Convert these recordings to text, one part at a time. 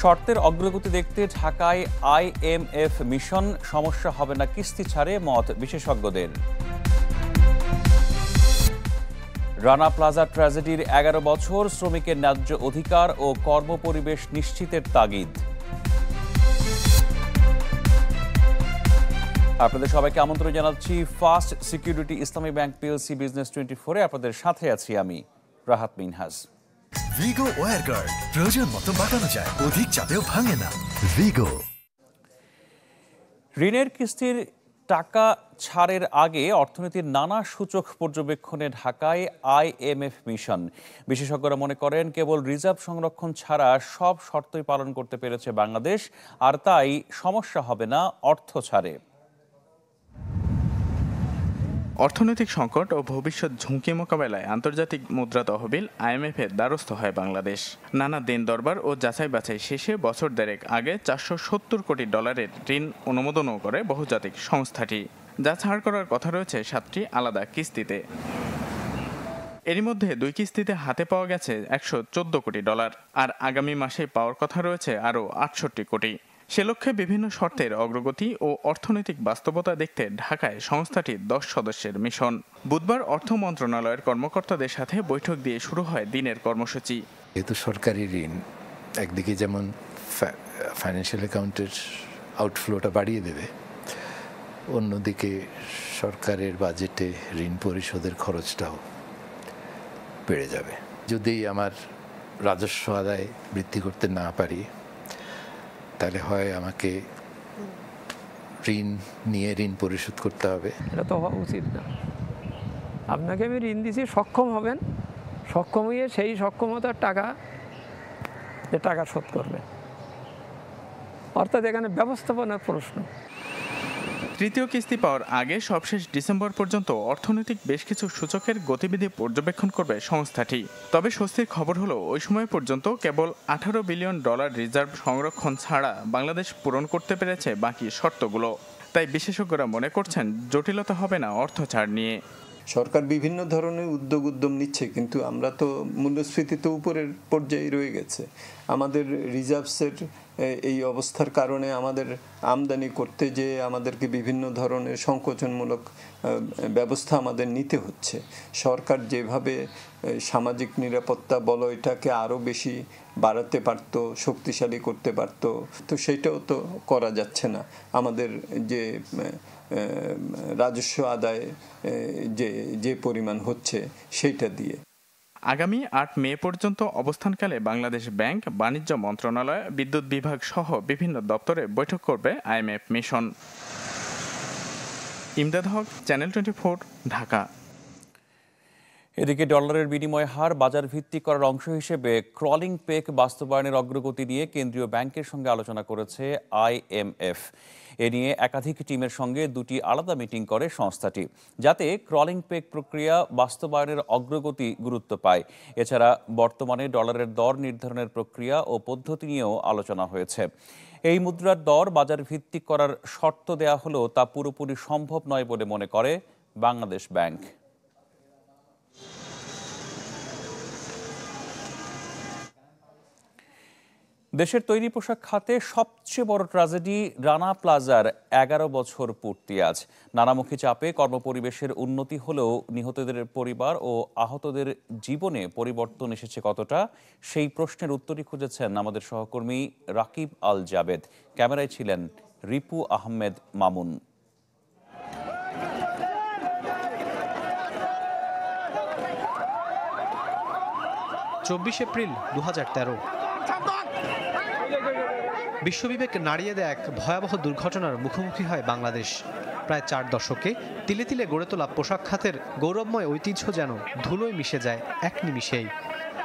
শর্তের অগ্রগতি দেখতে ঢাকায় আইএমএফ মিশন, সমস্যা হবে না কিস্তি ছাড়ে মত বিশেষজ্ঞদের। রানা প্লাজা ট্র্যাজেডির 11 বছর, শ্রমিকের ন্যায্য অধিকার ও কর্মপরিবেশ নিশ্চিতের তাগিদ। আপনাদের সবাইকে আমন্ত্রণ জানাচ্ছি ফার্স্ট সিকিউরিটি ইসলামী ব্যাংক পিএলসি বিজনেস 24-এ। আপনাদের সাথে আছি আমি রাহাত মিনহাজ। ভিগো ওয়্যার গার্ড, প্রয়োজন মতো বাঁকানো যায়, অধিক চাপেও ভাঙে না। ভিগো। ঋণের কিস্তির টাকা ছাড়ের আগে অর্থনীতির নানা সূচক পর্যবেক্ষণে ঢাকায় আইএমএফ মিশন। বিশেষজ্ঞরা মনে করেন কেবল রিজার্ভ সংরক্ষণ ছাড়া সব শর্তই পালন করতে পেরেছে বাংলাদেশ, আর তাই সমস্যা হবে না অর্থ ছাড়ে। অর্থনৈতিক সংকট ও ভবিষ্যৎ ঝুঁকি মোকাবেলায় আন্তর্জাতিক মুদ্রা তহবিল আইএমএফের দ্বারস্থ হয় বাংলাদেশ। নানা দেন দরবার ও যাচাই বাছাই শেষে বছর দেড়েক আগে 470 কোটি ডলারের ঋণ অনুমোদনও করে বহুজাতিক সংস্থাটি, যা ছাড় করার কথা রয়েছে 7টি আলাদা কিস্তিতে। এরই মধ্যে 2 কিস্তিতে হাতে পাওয়া গেছে 114 কোটি ডলার, আর আগামী মাসে পাওয়ার কথা রয়েছে আরও 68 কোটি। সে লক্ষ্যে বিভিন্ন শর্তের অগ্রগতি ও অর্থনৈতিক বাস্তবতা দেখতে ঢাকায় সংস্থাটির 10 সদস্যের মিশন। বুধবার অর্থ মন্ত্রণালয়ের কর্মকর্তাদের সাথে বৈঠক দিয়ে শুরু হয় দিনের কর্মসূচি। যেহেতু সরকারি ঋণ একদিকে যেমন ফাইন্যান্সিয়াল অ্যাকাউন্টের আউটফ্লোটা বাড়িয়ে দেবে, অন্যদিকে সরকারের বাজেটে ঋণ পরিশোধের খরচটাও বেড়ে যাবে। যদি আমার রাজস্ব আদায় বৃদ্ধি করতে না পারি, তাহলে হয় আমাকে ঋণ নিয়ে ঋণ পরিশোধ করতে হবে। এটা তো হওয়া উচিত না। আপনাকে আমি ঋণ দিচ্ছি, সক্ষম হবেন, সক্ষম হয়ে সেই সক্ষমতার টাকা শোধ করবেন, অর্থাৎ এখানে ব্যবস্থাপনার প্রশ্ন। তৃতীয় কিস্তি পাওয়ার আগে সবশেষ ডিসেম্বর পর্যন্ত অর্থনৈতিক বেশ কিছু সূচকের গতিবিধি পর্যবেক্ষণ করবে সংস্থাটি। তবে স্বস্তির খবর হলো ওই সময় পর্যন্ত কেবল 18 বিলিয়ন ডলার রিজার্ভ সংরক্ষণ ছাড়া বাংলাদেশ পূরণ করতে পেরেছে বাকি শর্তগুলো। তাই বিশেষজ্ঞরা মনে করছেন জটিলতা হবে না অর্থ ছাড় নিয়ে। সরকার বিভিন্ন ধরনের উদ্যম নিচ্ছে, কিন্তু আমরা তো মূল্যস্ফীতি তো উপরের পর্যায়ে রয়ে গেছে। আমাদের রিজার্ভসের এই অবস্থার কারণে আমাদের আমদানি করতে যে আমাদেরকে বিভিন্ন ধরনের সংকোচনমূলক ব্যবস্থা আমাদের নিতে হচ্ছে। সরকার যেভাবে সামাজিক নিরাপত্তা বলয়টাকে আরও বেশি বাড়াতে পারত, শক্তিশালী করতে পারত, তো সেটাও তো করা যাচ্ছে না। আমাদের যে রাজস্ব আদায় যে পরিমাণ হচ্ছে সেইটা দিয়ে। আগামী 8 মে পর্যন্ত অবস্থানকালে বাংলাদেশ ব্যাংক, বাণিজ্য মন্ত্রণালয়, বিদ্যুৎ বিভাগ সহ বিভিন্ন দপ্তরে বৈঠক করবে আইএমএফ মিশন। ইমদাদ হক, চ্যানেল 24, ঢাকা। এদিকে ডলারের বিনিময় হার বাজার ভিত্তিক করার অংশ হিসেবে ক্রলিং পেক বাস্তবায়নের অগ্রগতি নিয়ে কেন্দ্রীয় ব্যাংকের সঙ্গে আলোচনা করেছে আইএমএফ। এ নিয়ে একাধিক টিমের সঙ্গে 2টি আলাদা মিটিং করে সংস্থাটি, যাতে ক্রলিং পেক প্রক্রিয়া বাস্তবায়নের অগ্রগতি গুরুত্ব পায়। এছাড়া বর্তমানে ডলারের দর নির্ধারণের প্রক্রিয়া ও পদ্ধতি নিয়েও আলোচনা হয়েছে। এই মুদ্রার দর বাজার ভিত্তিক করার শর্ত দেয়া হলেও তা পুরোপুরি সম্ভব নয় বলে মনে করে বাংলাদেশ ব্যাংক। দেশের তৈরি পোশাক খাতে সবচেয়ে বড় ট্র্যাজেডি রানা প্লাজার 11 বছর পূর্তি আজ। নানামুখী চাপে কর্মপরিবেশের উন্নতি হলেও নিহতদের পরিবার ও আহতদের জীবনে পরিবর্তন এসেছে কতটা, সেই প্রশ্নের উত্তরই খুঁজেছেন আমাদের সহকর্মী রাকিব আল জাবেদ। ক্যামেরায় ছিলেন রিপু আহমেদ মামুন। 24 এপ্রিল 2013 বিশ্ববিবেক নাড়িয়ে দেয় এক ভয়াবহ দুর্ঘটনার মুখোমুখি হয় বাংলাদেশ। প্রায় 4 দশকে তিলে তিলে গড়ে তোলা পোশাক খাতের গৌরবময় ঐতিহ্য যেন ধুলোয় মিশে যায় এক নিমিষেই।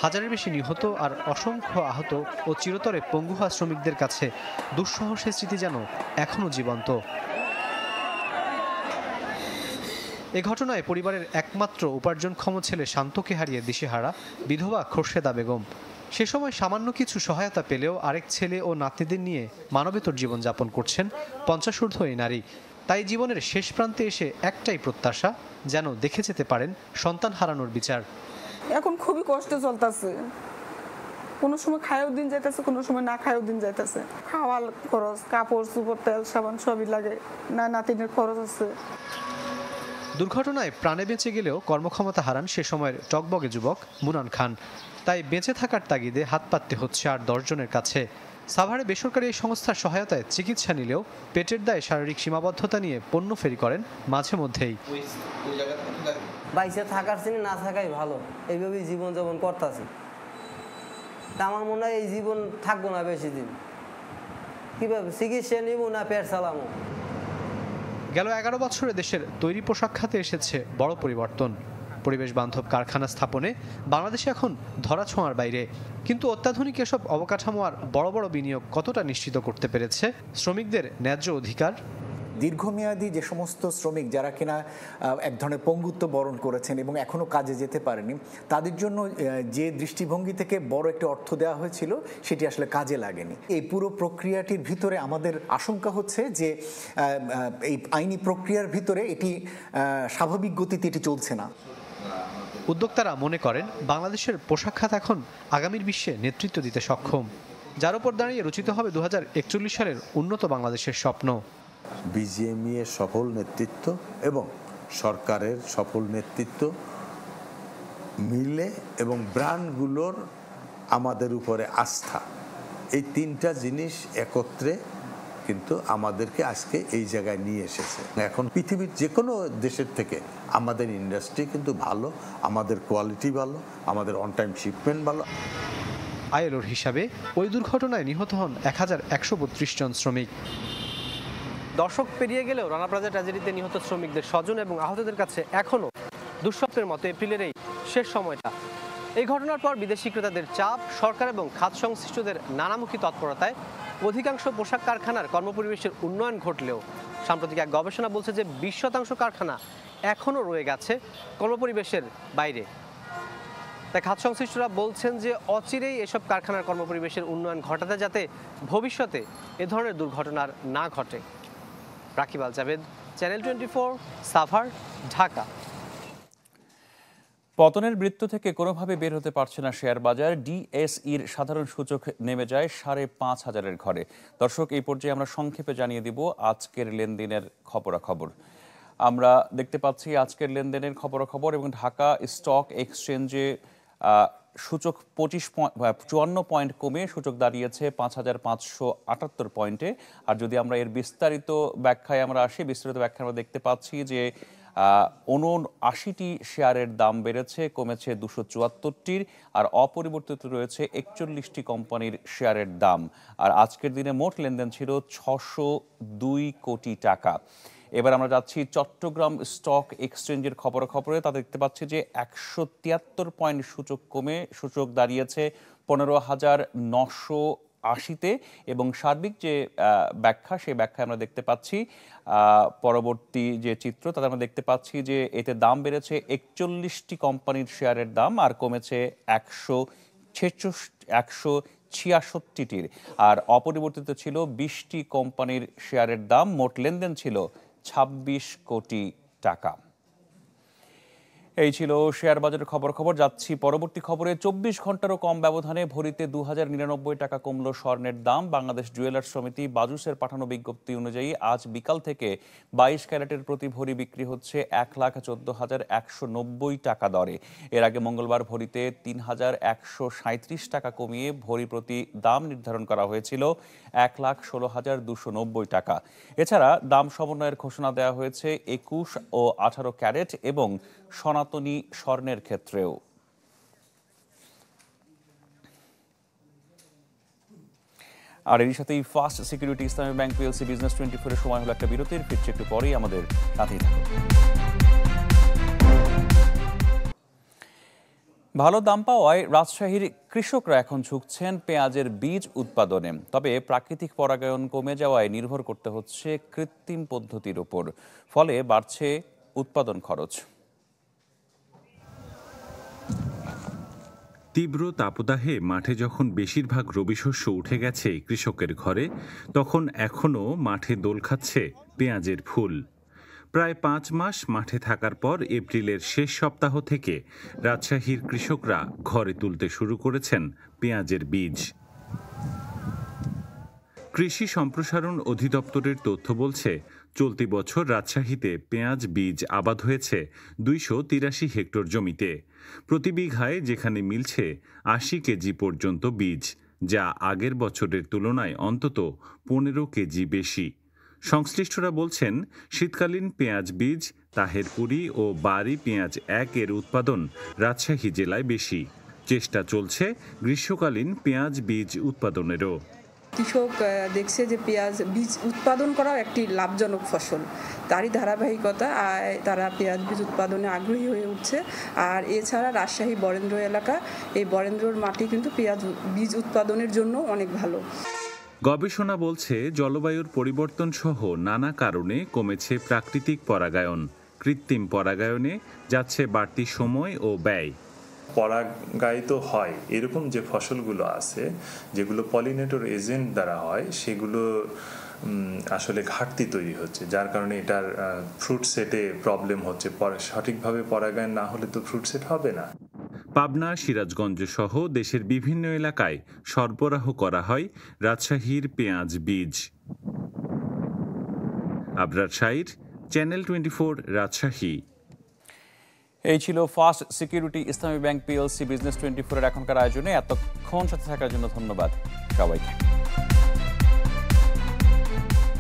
হাজারের বেশি নিহত আর অসংখ্য আহত ও চিরতরে পঙ্গু হওয়া শ্রমিকদের কাছে দুঃসহ সে স্মৃতি যেন এখনও জীবন্ত। এ ঘটনায় পরিবারের একমাত্র উপার্জনক্ষম ছেলে শান্তকে হারিয়ে দিশেহারা বিধবা খোরশেদা বেগম। সে সময় সামান্য কিছু সহায়তা পেলেও আরেক ছেলে ও নাতনিদের নিয়ে মানবেতর জীবনযাপন করছেন 50 ঊর্ধ্ব এই নারী। তাই জীবনের শেষ প্রান্তে এসে একটাই প্রত্যাশা, যেন দেখে যেতে পারেন সন্তান হারানোর বিচার। এখন খুবই কষ্ট চলতেছে, কোনো সময় খায়ও দিন যাইতেছে, কোনো সময় না খায়ও দিন যাইতেছে। খাওয়ার খরচ, কাপড় চোপড়, তেল সাবান সবই লাগে, নাতিনের খরচ আছে। দুর্ঘটনায় প্রাণে বেঁচে গেলেও কর্মক্ষমতা হারান সে সময়ের টকবগে যুবক মুনান খান। তাই বেঁচে থাকার তাগিদে হাত পাততে হচ্ছে আর 10 জনের কাছে। সাভারে বেসরকারি এই সংস্থার সহায়তায় চিকিৎসা নিলেও পেটের দায়ে শারীরিক সীমাবদ্ধতা নিয়ে পণ্য ফেরি করেন মাঝে মধ্যেই। বাইসে থাকার চেয়ে না থাকাই ভালো, এইভাবেই জীবনযাপন করতেছি। তা আমার মনে হয় এই জীবন থাকবো না বেশি দিন, কিভাবে চিকিৎসা নিব না পেট চালামো। গেল 11 বছরে দেশের তৈরি পোশাক খাতে এসেছে বড় পরিবর্তন। পরিবেশ বান্ধব কারখানা স্থাপনে বাংলাদেশে এখন ধরাছোঁয়ার বাইরে। কিন্তু অত্যাধুনিক এসব অবকাঠামো আর বড় বড় বিনিয়োগ কতটা নিশ্চিত করতে পেরেছে শ্রমিকদের ন্যায্য অধিকার? দীর্ঘমেয়াদী যে সমস্ত শ্রমিক যারা কিনা এক ধরনের পঙ্গুত্ব বরণ করেছেন এবং এখনও কাজে যেতে পারেনি, তাদের জন্য যে দৃষ্টিভঙ্গি থেকে বড় একটা অর্থ দেওয়া হয়েছিল সেটি আসলে কাজে লাগেনি। এই পুরো প্রক্রিয়াটির ভিতরে আমাদের আশঙ্কা হচ্ছে যে এই আইনি প্রক্রিয়ার ভিতরে এটি স্বাভাবিক গতিতে এটি চলছে না। উদ্যোক্তারা মনে করেন বাংলাদেশের পোশাক খাত এখন আগামীর বিশ্বে নেতৃত্ব দিতে সক্ষম, যার উপর দাঁড়িয়ে রচিত হবে 2041 সালের উন্নত বাংলাদেশের স্বপ্ন। বিজিএমই এর সফল নেতৃত্ব এবং সরকারের সফল নেতৃত্ব মিলে এবং ব্র্যান্ডগুলোর আমাদের উপরে আস্থা, এই তিনটা জিনিস একত্রে কিন্তু আমাদেরকে আজকে এই জায়গায় নিয়ে এসেছে। এখন পৃথিবীর যে কোনো দেশের থেকে আমাদের ইন্ডাস্ট্রি কিন্তু ভালো, আমাদের কোয়ালিটি ভালো, আমাদের অন টাইম শিপমেন্ট ভালো। আইএলওর হিসাবে ওই দুর্ঘটনায় নিহত হন 1132 জন শ্রমিক। দশক পেরিয়ে গেলেও রানা প্লাজা ট্র্যাজেডিতে নিহত শ্রমিকদের স্বজন এবং আহতদের কাছে এখনও দুঃস্বপ্নের মতো এপ্রিলের এই শেষ সময়টা। এই ঘটনার পর বিদেশি ক্রেতাদের চাপ, সরকার এবং খাত সংশ্লিষ্টদের নানামুখী তৎপরতায় অধিকাংশ পোশাক কারখানার কর্মপরিবেশের উন্নয়ন ঘটলেও সাম্প্রতিক এক গবেষণা বলছে যে 20% কারখানা এখনও রয়ে গেছে কর্মপরিবেশের বাইরে। তাই খাত সংশ্লিষ্টরা বলছেন যে অচিরেই এসব কারখানার কর্মপরিবেশের উন্নয়ন ঘটাতে যাতে ভবিষ্যতে এ ধরনের দুর্ঘটনার না ঘটে। রাকিব আল জাভেদ, চ্যানেল 24, সাভার, ঢাকা। পতনের বৃত্ত থেকে কোনোভাবে বের হতে পারছে না শেয়ার বাজার। ডিএসইর সাধারণ সূচক নেমে যায় 5,500-এর ঘরে। দর্শক, এই পর্যায়ে আমরা সংক্ষেপে জানিয়ে দিব আজকের লেনদেনের খবরাখবর। আমরা দেখতে পাচ্ছি আজকের লেনদেনের খবরাখবর এবং ঢাকা স্টক এক্সচেঞ্জে সূচক 54 পয়েন্ট কমে সূচক দাঁড়িয়েছে 5,578 পয়েন্টে। আর যদি আমরা এর বিস্তারিত ব্যাখ্যায় আমরা আসি, বিস্তারিত ব্যাখ্যা আমরা দেখতে পাচ্ছি যে 79টি শেয়ারের দাম বেড়েছে, কমেছে 274টির, আর অপরিবর্তিত রয়েছে 41টি কোম্পানির শেয়ারের দাম। আর আজকের দিনে মোট লেনদেন ছিল 602 কোটি টাকা। এবার আমরা যাচ্ছি চট্টগ্রাম স্টক এক্সচেঞ্জের খবরে। তা দেখতে পাচ্ছি যে 173 পয়েন্ট সূচক কমে সূচক দাঁড়িয়েছে 15,980-তে এবং সার্বিক যে ব্যাখ্যা, সেই ব্যাখ্যায় আমরা দেখতে পাচ্ছি পরবর্তী যে চিত্র, তাতে আমরা দেখতে পাচ্ছি যে এতে দাম বেড়েছে 41টি কোম্পানির শেয়ারের দাম আর কমেছে 166টির, আর অপরিবর্তিত ছিল 20টি কোম্পানির শেয়ারের দাম। মোট লেনদেন ছিল 26 কোটি টাকা। এই ছিল শেয়ার বাজারের খবর। যাচ্ছি পরবর্তী খবরে। 24 ঘন্টারও কম ব্যবধানে ভরিতে 2099 টাকা কমল স্বর্ণের দাম। বাংলাদেশ জুয়েলার্স সমিতি বাজুসের পাঠানো বিজ্ঞপ্তি অনুযায়ী আজ বিকাল থেকে 22 ক্যারেটের প্রতি ভরি বিক্রি হচ্ছে 1,14,190 টাকা দরে। এর আগে মঙ্গলবার ভরিতে 3,137 টাকা কমিয়ে ভরি প্রতি দাম নির্ধারণ করা হয়েছিল 1,16,290 টাকা। এছাড়া দাম সমন্বয়ের ঘোষণা দেওয়া হয়েছে 21 ও 18 ক্যারেট এবং সনাতনী স্বর্ণের ক্ষেত্রেও। আর এর সাথেই ফার্স্ট সিকিউরিটি ইসলামী ব্যাংক পিএলসি বিজনেস 24-এর সময় হলো একটা বিরতির। ফিরছে একটু পরেই, আমাদের সাথেই থাকুন। ভালো দাম পাওয়ায় রাজশাহীর কৃষকরা এখন ঝুঁকছেন পেঁয়াজের বীজ উৎপাদনে। তবে প্রাকৃতিক পরাগায়ন কমে যাওয়ায় নির্ভর করতে হচ্ছে কৃত্রিম পদ্ধতির উপর, ফলে বাড়ছে উৎপাদন খরচ। তীব্র তাপদাহে মাঠে যখন বেশিরভাগ রবি শস্য উঠে গেছে কৃষকের ঘরে, তখন এখনও মাঠে দোল খাচ্ছে পেঁয়াজের ফুল। প্রায় 5 মাস মাঠে থাকার পর এপ্রিলের শেষ সপ্তাহ থেকে রাজশাহীর কৃষকরা ঘরে তুলতে শুরু করেছেন পেঁয়াজের বীজ। কৃষি সম্প্রসারণ অধিদপ্তরের তথ্য বলছে, চলতি বছর রাজশাহীতে পেঁয়াজ বীজ আবাদ হয়েছে 283 হেক্টর জমিতে। প্রতি বিঘায় যেখানে মিলছে 80 কেজি পর্যন্ত বীজ, যা আগের বছরের তুলনায় অন্তত 15 কেজি বেশি। সংশ্লিষ্টরা বলছেন, শীতকালীন পেঁয়াজ বীজ তাহেরপুরি ও বাড়ি পেঁয়াজ 1 এর উৎপাদন রাজশাহী জেলায় বেশি। চেষ্টা চলছে গ্রীষ্মকালীন পেঁয়াজ বীজ উৎপাদনেরও। কৃষক দেখছে যে পেঁয়াজ বীজ উৎপাদন করাও একটি লাভজনক ফসল, তারই ধারাবাহিকতা তারা পেঁয়াজ বীজ উৎপাদনে আগ্রহী হয়ে উঠছে। আর এছাড়া রাজশাহী বরেন্দ্র এলাকা, এই বরেন্দ্রর মাটি কিন্তু পেঁয়াজ বীজ উৎপাদনের জন্য অনেক ভালো। গবেষণা বলছে, জলবায়ুর পরিবর্তন সহ নানা কারণে কমেছে প্রাকৃতিক পরাগায়ন। কৃত্রিম পরাগায়নে যাচ্ছে বাড়তি সময় ও ব্যয়। পরাগায়িত হয় এরকম যে ফসলগুলো আছে, যেগুলো পলিনেটর এজেন্ট দ্বারা হয়, সেগুলো আসলে ঘাটতি তৈরি হচ্ছে, যার কারণে এটার ফ্রুট সেটে প্রবলেম হচ্ছে। সঠিকভাবে পরাগায়ন না হলে তো ফ্রুট সেট হবে না। পাবনা, সিরাজগঞ্জ সহ দেশের বিভিন্ন এলাকায় সরবরাহ করা হয় রাজশাহীর পেঁয়াজ বীজ। আবরার শাইর, চ্যানেল 24, রাজশাহী। এই ছিল ফার্স্ট সিকিউরিটি ইসলামী ব্যাংক পিএলসি বিজনেস 24 এর এখনকার আয়োজনে। এতক্ষণ সাথে থাকার জন্য ধন্যবাদ সবাইকে।